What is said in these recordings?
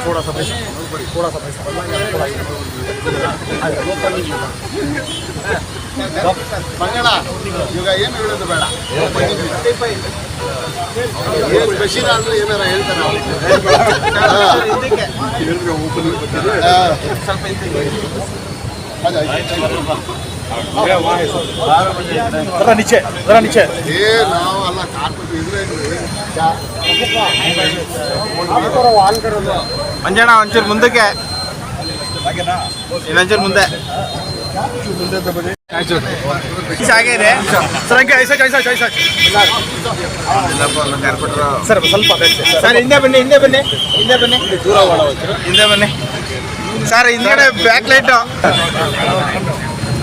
थोड़ा सा पैसा ಮಂಗಳ ಈಗ ಏನು ಹೇಳೋದು ಬೇಡ. ಏನು ಬಶೀರ್ ಅಂದ್ರೆ ಏನಾರ ಹೇಳ್ತಾರೆ जरा नीचे ಏ ನಾವು ಅಲ್ಲ ಕಾರ್ಪೊರೇಟ್ ಇದ್ರೆ ಮಂಜಣ್ಣ ಒಂಚೂರು ಮುಂದಕ್ಕೆ ಇನ್ನೊಂಚೂರು ಮುಂದೆ ಆಗಿದೆ सर ऐसा सर ಸ್ವಲ್ಪ ಸರ್ ಹಿಂದೆ ಬನ್ನಿ ಸರ್ ಹಿಂದ್ಗಡೆ ಬ್ಯಾಕ್ ಲೈಟು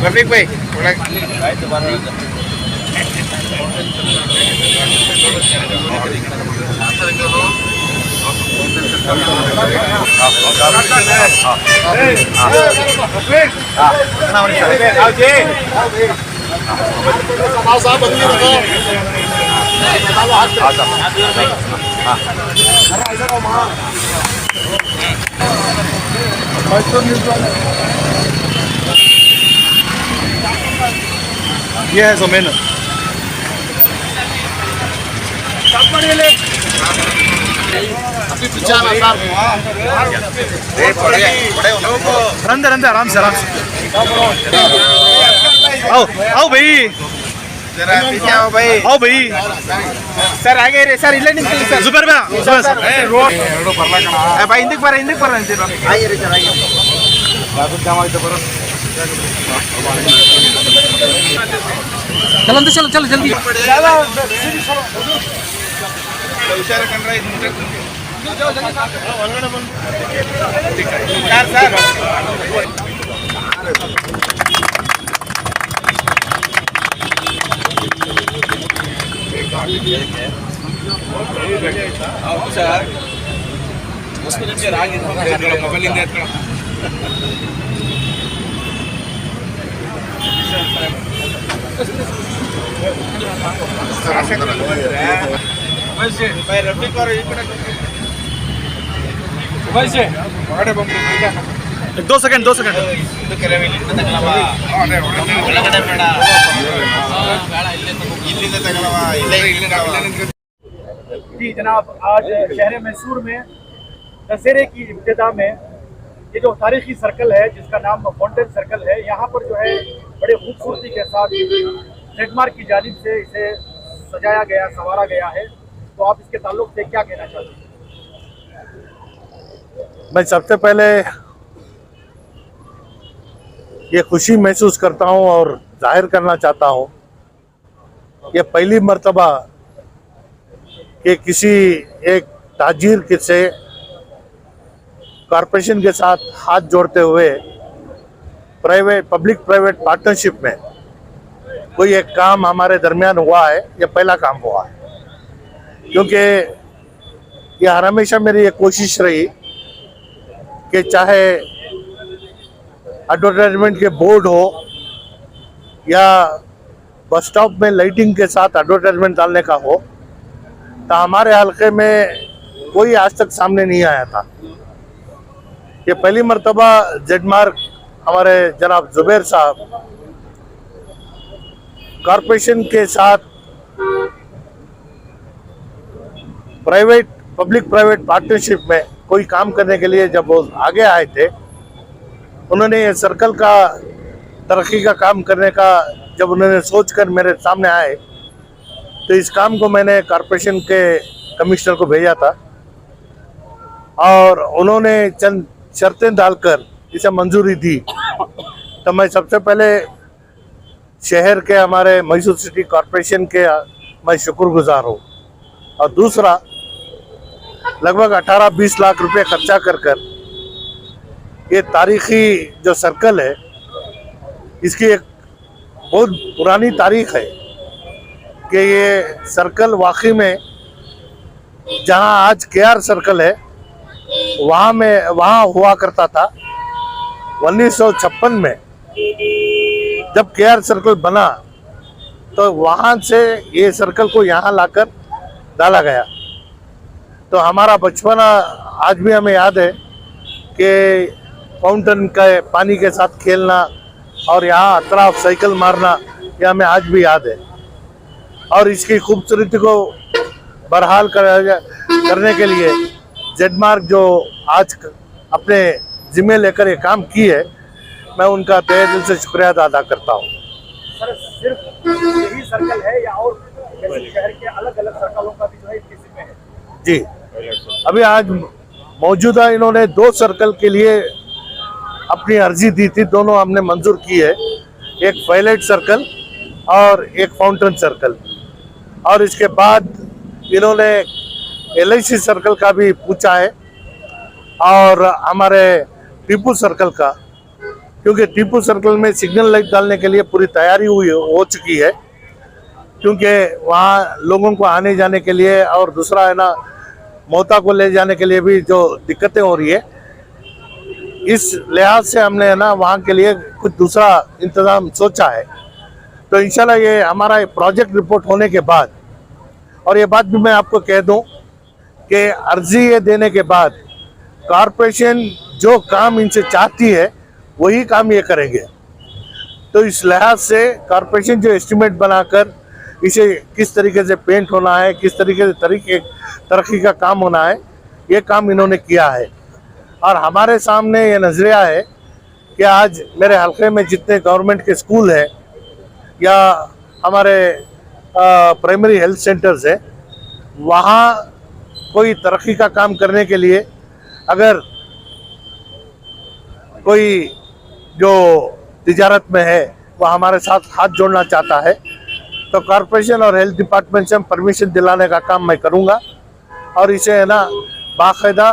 ರಫೀಕ್ ಬೈ ये है जमीन अभी पिछाना अंदर आराम से आओ भाई जरा पीछे आओ भाई आओ भाई ಸರ್ ಹಾಗೆ ಇರಿ ಸರ್ ಇಲ್ಲೇ ನಿಂತ್ಕೊಳ್ಳಿ ಸರ್ जुबेर ಬೈ ಹಿಂದಕ್ಕೆ ಬರ ಅಂತೀರ ಆಗಿರಿ ಸರ್ ಆಗಿ चलो जल्दी ಹುಷಾರ ಕಂಡ್ರೆ ಸರ್ ಹೌದು ಸರ್ ಮೊಬೈಲಿಂದ ಎತ್ಕೊಳ್ಳೋ ರಫೀಕ್ ಅವರು ಈ ಕಡೆ ಹೊರಗಡೆ ಬಂದು 2 सेकंड ಒಳಗಡೆ ಬೇಡ ಇಲ್ಲಿಂದ ತಗೊಳವ ಇಲ್ಲೇ जी जनाब, आज शहर मैसूर में दशहरे की इब्तिदा में ये जो तारीखी सर्कल है जिसका नाम फाउंटेन सर्कल है, यहाँ पर जो है बड़े खूबसूरती के साथ ट्रेडमार्क की जानिब से इसे सजाया गया, संवारा गया है। तो आप इसके ताल्लुक से क्या कहना चाहते हैं? मैं सबसे पहले ये खुशी महसूस करता हूँ और जाहिर करना चाहता हूँ ये पहली मर्तबा कि किसी एक ताजिर से कॉरपोरेशन के साथ हाथ जोड़ते हुए पब्लिक प्राइवेट पार्टनरशिप में कोई एक काम हमारे दरमियान हुआ है। ये पहला काम हुआ है क्योंकि ये हर हमेशा मेरी ये कोशिश रही कि चाहे एडवर्टाइजमेंट के बोर्ड हो या बस स्टॉप में लाइटिंग के साथ एडवर्टाइजमेंट डालने का हो, तो हमारे हल्के में कोई आज तक सामने नहीं आया था। ये पहली मर्तबा जेडमार्क हमारे जनाब जुबेर साहब कॉरपोरेशन के साथ पब्लिक प्राइवेट पार्टनरशिप में कोई काम करने के लिए जब वो आगे आए थे, उन्होंने ये सर्कल का तरक्की का काम करने का जब उन्होंने सोचकर मेरे सामने आए तो इस काम को मैंने कॉरपोरेशन के कमिश्नर को भेजा था और उन्होंने चंद शर्तें डालकर इसे मंजूरी दी। तो मैं सबसे पहले शहर के हमारे मैसूर सिटी कॉरपोरेशन के मैं शुक्रगुजार हूँ और दूसरा लगभग 18-20 लाख रुपए खर्चा कर ये तारीखी जो सर्कल है इसकी एक बहुत पुरानी तारीख है कि ये सर्कल वाकई में जहां आज केआर सर्कल है वहाँ हुआ करता था। 1956 में जब केआर सर्कल बना तो वहाँ से ये सर्कल को यहाँ लाकर डाला गया तो हमारा बचपना आज भी हमें याद है कि फाउंटेन का पानी के साथ खेलना और यहाँ अतराफ साइकिल मारना, ये हमें आज भी याद है। और इसकी खूबसूरती को बहाल करने के लिए जेडमार्ग जो आज अपने जिम्मे लेकर ये काम की है, मैं उनका तहे दिल से शुक्रिया अदा करता हूँ। सर, सिर्फ यही सर्कल है या और शहर के अलग अलग सर्कलों का भी जो है इसके जिम्मे है? जी, अभी आज मौजूदा इन्होंने 2 सर्कल के लिए अपनी अर्जी दी थी, दोनों हमने मंजूर की है, एक पायलट सर्कल और एक फाउंटेन सर्कल। और इसके बाद इन्होंने LIC सर्कल का भी पूछा है और हमारे टीपू सर्कल का, क्योंकि टीपू सर्कल में सिग्नल लाइट डालने के लिए पूरी तैयारी हो चुकी है, क्योंकि वहाँ लोगों को आने जाने के लिए और दूसरा है ना मोहता को ले जाने के लिए भी जो दिक्कतें हो रही है, इस लिहाज से हमने है ना वहाँ के लिए कुछ दूसरा इंतज़ाम सोचा है। तो इंशाल्लाह ये हमारा प्रोजेक्ट रिपोर्ट होने के बाद, और ये बात भी मैं आपको कह दूं कि अर्जी ये देने के बाद कॉरपोरेशन जो काम इनसे चाहती है वही काम ये करेंगे। तो इस लिहाज से कॉरपोरेशन जो एस्टिमेट बनाकर इसे किस तरीके से पेंट होना है, किस तरीके से तरक्की का काम होना है, ये काम इन्होंने किया है। और हमारे सामने ये नज़रिया है कि आज मेरे हल्के में जितने गवर्नमेंट के स्कूल हैं या हमारे प्राइमरी हेल्थ सेंटर्स है, वहाँ कोई तरक्की का काम करने के लिए अगर कोई जो तिजारत में है वो हमारे साथ हाथ जोड़ना चाहता है, तो कॉरपोरेशन और हेल्थ डिपार्टमेंट से हम परमिशन दिलाने का काम मैं करूँगा। और इसे है ना बाकायदा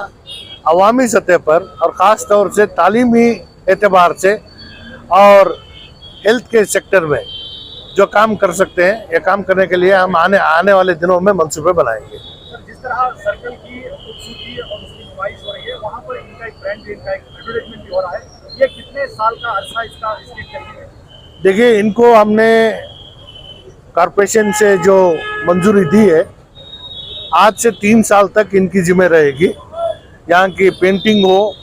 अवामी सतह पर और ख़ास तौर से तालीमी एतबार से और हेल्थ के सेक्टर में जो काम कर सकते हैं, ये काम करने के लिए हम आने वाले दिनों में मंसूबे बनाएंगे। सर, जिस तरह सर्कल की खूबसूरती और उसकी नुमाइश हो रही है, वहाँ पर इनका एक ब्रांड, इनका एक एडवर्टाइजमेंट भी हो रहा है, ये कितने साल का अरसा इसकी चली है? देखिए, इनको हमने कॉरपोरेशन से जो मंजूरी दी है, आज से 3 साल तक इनकी जिम्मे रहेगी। यहाँ की पेंटिंग हो,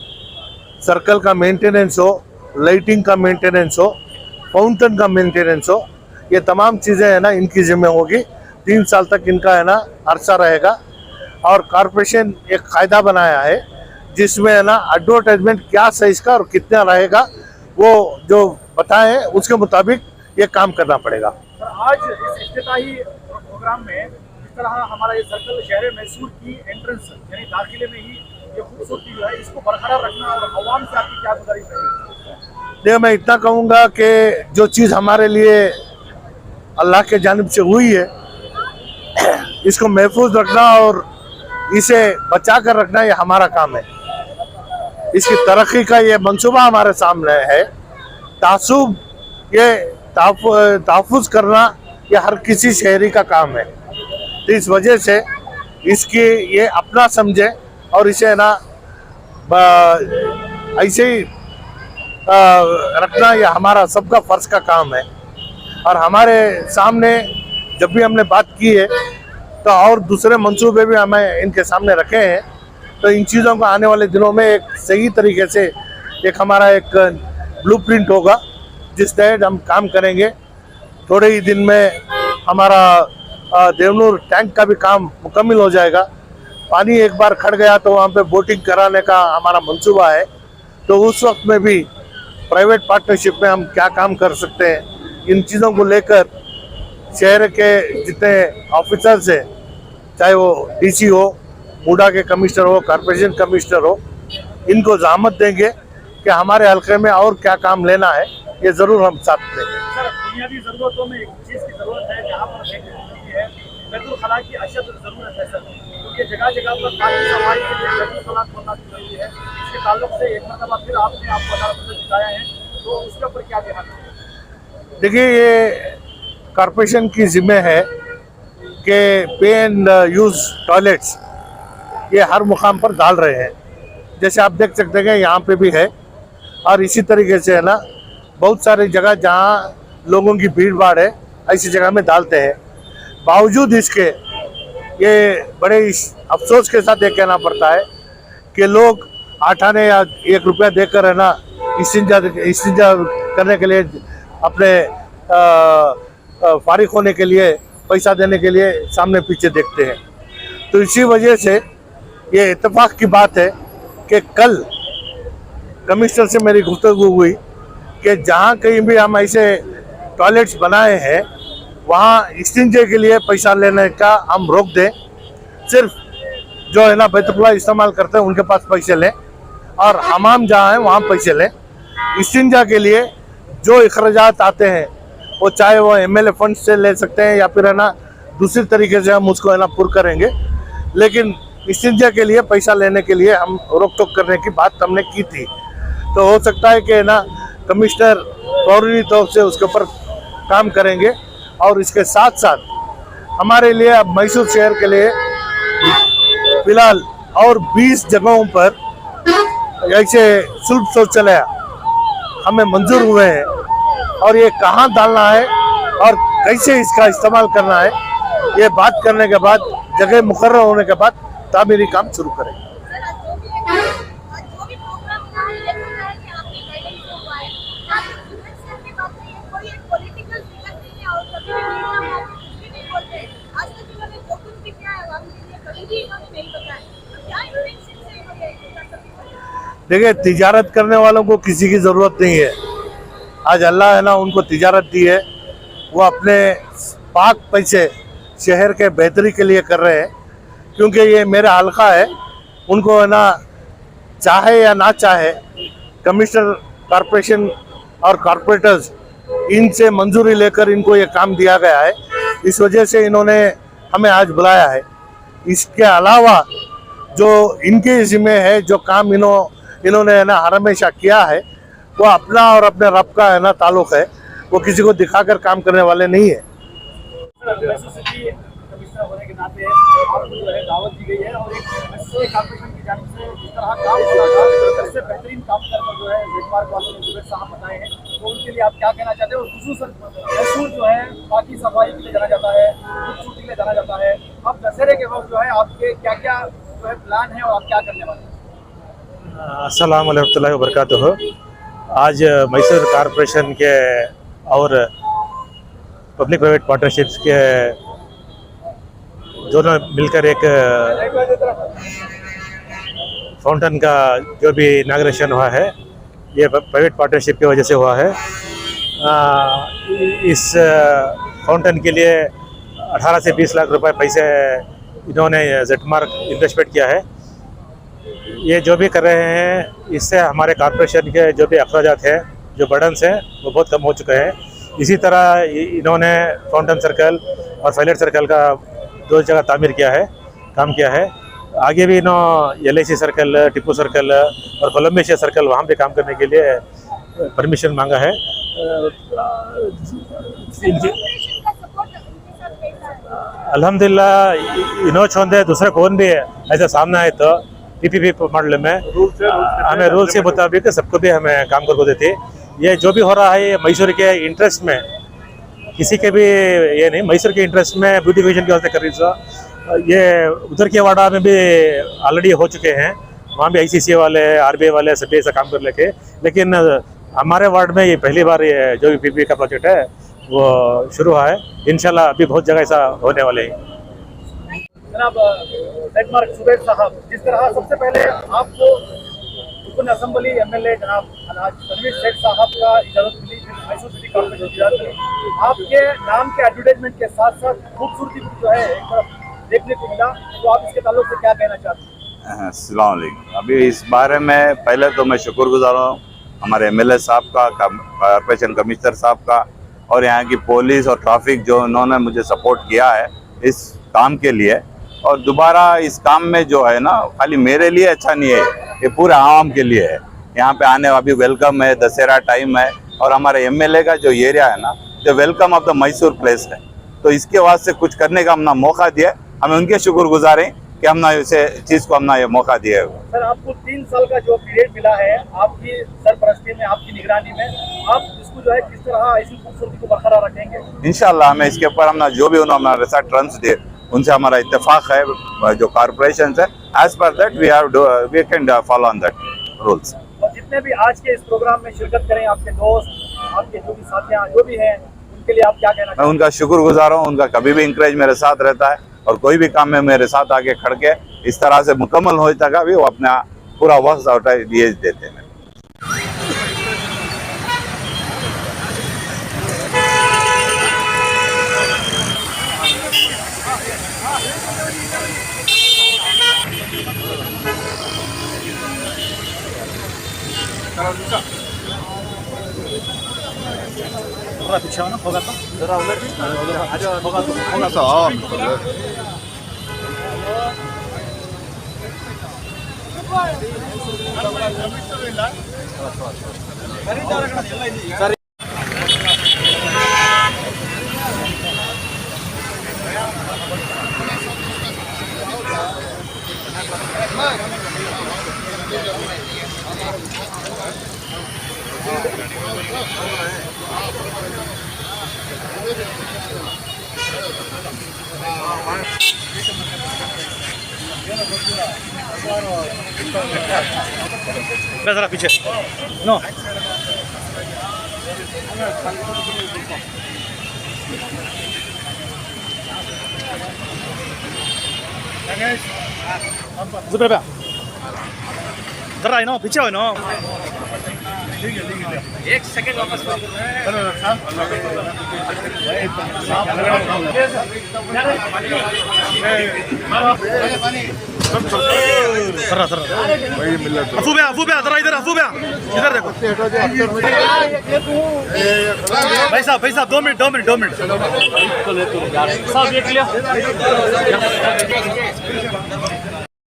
सर्कल का मेंटेनेंस हो, लाइटिंग का मेंटेनेंस हो, फाउंटेन का मेंटेनेंस हो, ये तमाम चीज़ें है ना इनकी जिम्मे होगी। 3 साल तक इनका है ना अरसा रहेगा। और कॉरपोरेशन एक कायदा बनाया है जिसमें है ना एडवर्टाइजमेंट क्या साइज का और कितना रहेगा, वो जो बताए उसके मुताबिक ये काम करना पड़ेगा। आज इस इफ्तिताही प्रोग्राम में जिस तरह हमारा ये सर्कल शहर मैसूर की एंट्रेंस यानी दाखिले में ही ये खूबसूरती जो है, इसको बरकरार रखना और अवाम से आपकी क्या गुजारिश रहेगी? देखिए, मैं इतना कहूँगा कि जो चीज़ हमारे लिए अल्लाह के जानिब से हुई है, इसको महफूज रखना और इसे बचा कर रखना, ये हमारा काम है। इसकी तरक्की का ये मंसूबा हमारे सामने है। तासुब ये तहफ़्फ़ुज़ करना ये हर किसी शहरी का काम है। तो इस वजह से इसकी ये अपना समझे और इसे ना ऐसे ही रखना, ये हमारा सबका फ़र्ज का काम है। और हमारे सामने जब भी हमने बात की है तो और दूसरे मंसूबे भी हमें इनके सामने रखे हैं। तो इन चीज़ों को आने वाले दिनों में एक सही तरीके से एक हमारा एक ब्लूप्रिंट होगा जिस तहत हम काम करेंगे। थोड़े ही दिन में हमारा देवनूर टैंक का भी काम मुकम्मल हो जाएगा। पानी एक बार खड़ गया तो वहाँ पे बोटिंग कराने का हमारा मंसूबा है। तो उस वक्त में भी प्राइवेट पार्टनरशिप में हम क्या काम कर सकते हैं, इन चीज़ों को लेकर शहर के जितने ऑफिसर्स हैं, चाहे वो DC हो, मूडा के कमिश्नर हो, कॉरपोरेशन कमिश्नर हो, इनको ज़हमत देंगे कि हमारे हल्के में और क्या काम लेना है, ये ज़रूर हम साथ देंगे। सर, बुनियादी ज़रूरतों में एक चीज़ की ज़रूरत है जहाँ पर है बैतुल खला की अशद ज़रूरत है सर, क्योंकि जगह जगह पर काफ़ी सफाई के लिए बैतुल खला खोलना जरूरी है। इसके ताल्लुक से एक मरतबा फिर आपने आपको अदालत जिताया है, तो उसके ऊपर क्या ध्यान है? देखिए, ये कॉरपोरेशन की जिम्मे है कि पे एंड यूज़ टॉयलेट्स ये हर मुकाम पर डाल रहे हैं। जैसे आप देख सकते हैं यहाँ पे भी है। और इसी तरीके से है ना बहुत सारी जगह जहाँ लोगों की भीड़ भाड़ है, ऐसी जगह में डालते हैं। बावजूद इसके ये बड़े अफसोस के साथ ये कहना पड़ता है कि लोग 8 आने या 1 रुपया देकर है ना इस्तिंजा करने के लिए अपने फारिग होने के लिए पैसा देने के लिए सामने पीछे देखते हैं। तो इसी वजह से ये इत्तेफाक की बात है कि कल कमिश्नर से मेरी गुफ्तगू हुई कि जहाँ कहीं भी हम ऐसे टॉयलेट्स बनाए हैं वहाँ इस्तिंजे के लिए पैसा लेने का हम रोक दें, सिर्फ जो है ना बैतुल्ला इस्तेमाल करते हैं उनके पास पैसे लें और हमाम जहाँ हैं वहाँ पैसे लें। इस्तिंजा के लिए जो अखराजात आते हैं वो चाहे वो एमएलए फंड से ले सकते हैं या फिर है ना दूसरी तरीके से हम उसको है ना पुर करेंगे, लेकिन इस्तिंजा के लिए पैसा लेने के लिए हम रोक टोक करने की बात हमने की थी। तो हो सकता है कि ना कमिश्नर फौरी तौर से उसके ऊपर काम करेंगे और इसके साथ साथ हमारे लिए अब मैसूर शहर के लिए फिलहाल और 20 जगहों पर ऐसे शुल्क शौचालय हमें मंजूर हुए हैं और ये कहाँ डालना है और कैसे इसका इस्तेमाल करना है, ये बात करने के बाद जगह मुकर्रर होने के बाद तामीरी काम शुरू करेंगे। देखिए, तिजारत करने वालों को किसी की ज़रूरत नहीं है। आज अल्लाह है ना उनको तिजारत दी है, वो अपने पाक पैसे शहर के बेहतरी के लिए कर रहे हैं, क्योंकि ये मेरा हल्का है। उनको है ना चाहे या ना चाहे कमिश्नर कॉरपोरेशन और कॉरपोरेटर्स इनसे मंजूरी लेकर इनको ये काम दिया गया है, इस वजह से इन्होंने हमें आज बुलाया है। इसके अलावा जो इनके ज़िम्मे है, जो काम इन्होंने है ना हर हमेशा किया है, वो अपना और अपने रब का है ना ताल्लुक है, वो किसी को दिखाकर काम करने वाले नहीं है। मैसूर सिटी कमिश्नर होने के नाते आपको जो है दावत दी गई है और एक मैसूर कॉर्पोरेशन की जानिब से जिस तरह काम हुआ था उससे बेहतरीन काम करना जो है रेडमार्क वालों ने जुबेर साहब बताए हैं, तो उनके लिए आप क्या कहना चाहते हैं? और खुसूसन मैसूर जो है बाकी सफाई के लिए जाना जाता है, खूबसूरती के लिए जाना जाता है, अब दशहरे के वक्त जो है आपके क्या क्या जो है प्लान है और आप क्या करने वाले हैं? अस्सलाम वालेकुम रहमतुल्लाहि व बरकातुहू। आज मैसूर कॉरपोरेशन के और पब्लिक प्राइवेट पार्टनरशिप्स के दोनों मिलकर एक फाउंटेन का जो भी इनाग्रेशन हुआ है, ये प्राइवेट पार्टनरशिप की वजह से हुआ है। इस फाउंटेन के लिए 18 से 20 लाख रुपए पैसे इन्होंने जेडमार्क इन्वेस्टमेंट किया है। ये जो भी कर रहे हैं इससे हमारे कॉरपोरेशन के जो भी अखराजात हैं, जो बर्डन्स हैं, वो बहुत कम हो चुके हैं। इसी तरह इन्होंने फाउंटेन सर्कल और फाइलेट सर्कल का 2 जगह तामीर किया है, काम किया है। आगे भी इन्होंने LIC सर्कल, टिप्पू सर्कल और कोलम्बिया सर्कल वहाँ भी काम करने के लिए परमिशन मांगा है। अल्हम्दुलिल्लाह इन्हों छोंदे दूसरे कौन भी ऐसा सामने आए तो PPP मॉडल में हमें रूल्स के मुताबिक सबको भी हमें काम करके देती है। ये जो भी हो रहा है ये मैसूर के इंटरेस्ट में, किसी के भी ये नहीं, मैसूर के इंटरेस्ट में ब्यूटिफिकेशन की वजह से कर रही है। ये उधर के वार्डा में भी ऑलरेडी हो चुके हैं, वहाँ भी ICC वाले, RBI वाले सभी ऐसा काम कर लेके, लेकिन हमारे वार्ड में ये पहली बार ये जो भी PPP का प्रोजेक्ट है वो शुरू हुआ है। इंशाल्लाह अभी बहुत जगह ऐसा होने वाले हैं। जनाब रेडमार्क जुबेर साहब, जिस तरह सबसे पहले आपको रुकन असेंबली MLA जनाब अलहाज तनवीर शेख साहब का इजाज़त मिली, फिर मैसूर सिटी कॉर्पोरेशन की इजाज़त मिली, आपके नाम के एडवर्टाइजमेंट के साथ साथ खूबसूरती जो है एक तरफ देखने को मिला, तो आप इसके ताल्लुक से क्या कहना चाहते हैं? अस्सलाम वालेकुम। अभी इस बारे में पहले तो मैं शुक्रगुजार हूँ हमारे MLA साहब का, कॉर्पोरेशन कमिश्नर साहब का, और यहाँ की पुलिस और ट्रैफिक जो उन्होंने मुझे सपोर्ट किया है इस काम के लिए। और दोबारा इस काम में जो है ना, खाली मेरे लिए अच्छा नहीं है, ये पूरे आवाम के लिए है। यहाँ पे आने अभी वेलकम है, दशहरा टाइम है, और हमारे MLA का जो एरिया है ना, जो welcome of the Mysore place है, तो इसके वास्ते कुछ करने का हमने मौका दिया। हमें उनके शुक्रगुजार हैं कि हमने इसे चीज़ को हमने ये मौका दिया है। सर, आपको 3 साल का जो पीरियड मिला है आपकी सरपरस्ती में, आपकी निगरानी में, आप इसको जो है किस तरह ऐसी खूबसूरती को बरकरार रखेंगे? इंशाल्लाह हमें इसके ऊपर हमने जो भी उन्होंने रिसर्च टर्म्स दिए उनसे हमारा इत्तेफाक है जो कॉरपोरेशन है, as per that we can follow on that rules. और जितने भी आज के इस प्रोग्राम में शिरकत करें, आपके दोस्त, आपके जो भी साथियाँ जो भी हैं, उनके लिए आप क्या कहना मैं चाहेंगे? उनका शुक्रगुजार हूँ, उनका कभी भी इंकरेज मेरे साथ रहता है और कोई भी काम में मेरे साथ आके खड़ के इस तरह से मुकम्मल हो तक भी वो अपना पूरा वक्त और दिए देते हैं। जरा पीछे नो जरा नो पीछे हो नो एक सेकंड वापस अफूबिया जरा इधर अफूबिया इधर देखो भाई साहब 2 मिनट साहब देख लिया